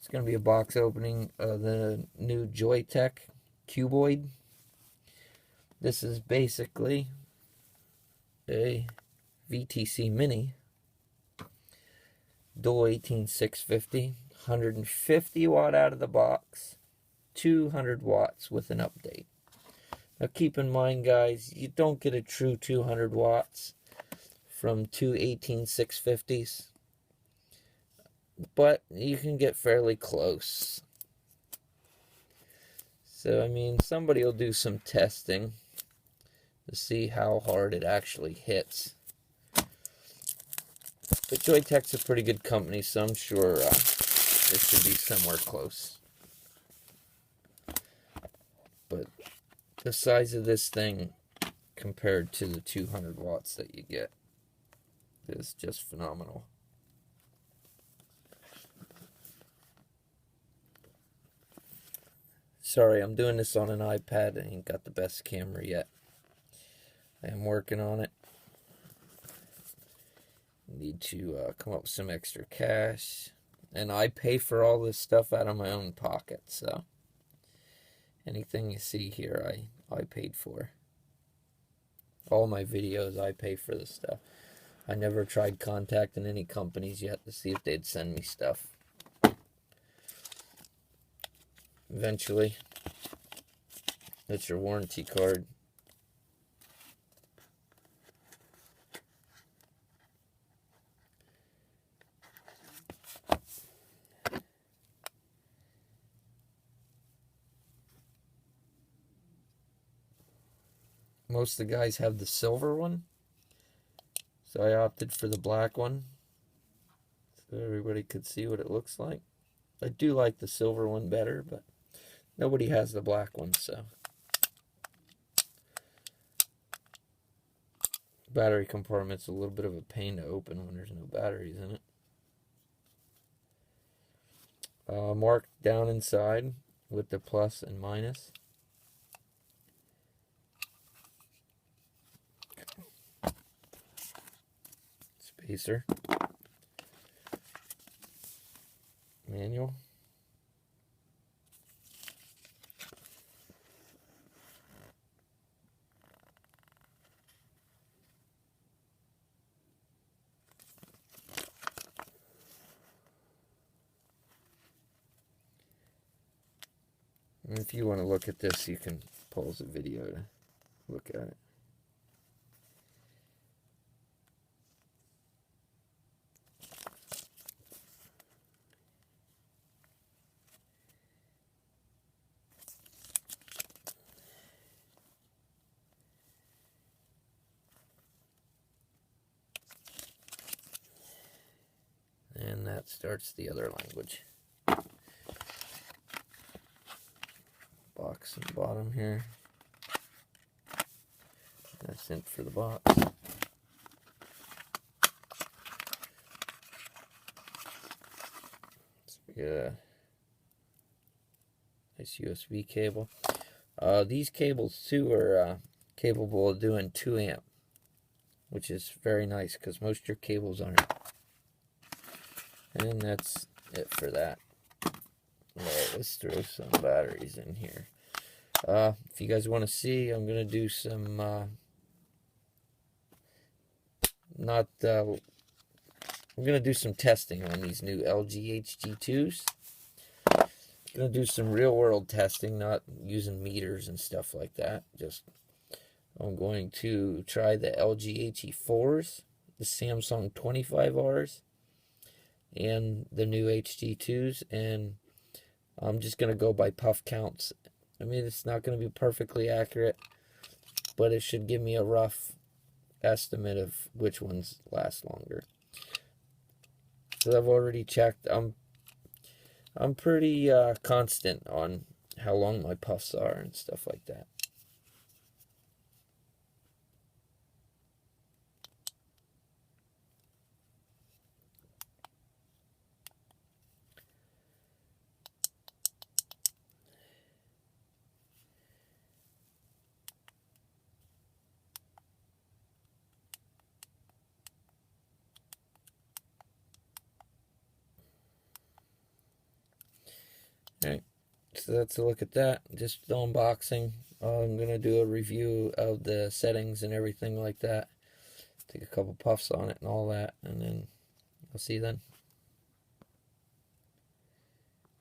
It's going to be a box opening of the new Joyetech cuboid. This is basically a VTC Mini dual 18650, 150 watt out of the box, 200 watts with an update. Now keep in mind, guys, you don't get a true 200 watts from two 18650s, but you can get fairly close. So, I mean, somebody will do some testing to see how hard it actually hits. But Joyetech's a pretty good company, so I'm sure it should be somewhere close. But the size of this thing compared to the 200 watts that you get is just phenomenal. Sorry, I'm doing this on an iPad. I ain't got the best camera yet. I am working on it. Need to come up with some extra cash. And I pay for all this stuff out of my own pocket, so anything you see here, I paid for. All my videos, I pay for this stuff. I never tried contacting any companies yet to see if they'd send me stuff. Eventually, that's your warranty card. Most of the guys have the silver one, so I opted for the black one so everybody could see what it looks like. I do like the silver one better, but nobody has the black one, so. Battery compartment's a little bit of a pain to open when there's no batteries in it. Marked down inside with the plus and minus. Spacer. Manual. And if you want to look at this, you can pause the video to look at it. And that starts the other language. Box on the bottom here. That's it for the box. So we get a nice USB cable. These cables too are capable of doing 2 amp, which is very nice because most of your cables aren't. And that's it for that. Alright, let's throw some batteries in here. If you guys want to see, I'm going to do some, I'm going to do some testing on these new LG HG2s. I'm going to do some real world testing, not using meters and stuff like that. Just, I'm going to try the LG HE4s, the Samsung 25Rs, and the new HG2s, and I'm just going to go by puff counts. I mean, it's not going to be perfectly accurate, but it should give me a rough estimate of which ones last longer. So I've already checked. I'm pretty constant on how long my puffs are and stuff like that. that's a look at that. Just the unboxing. I'm going to do a review of the settings and everything like that. Take a couple puffs on it and all that, and then I'll see you then.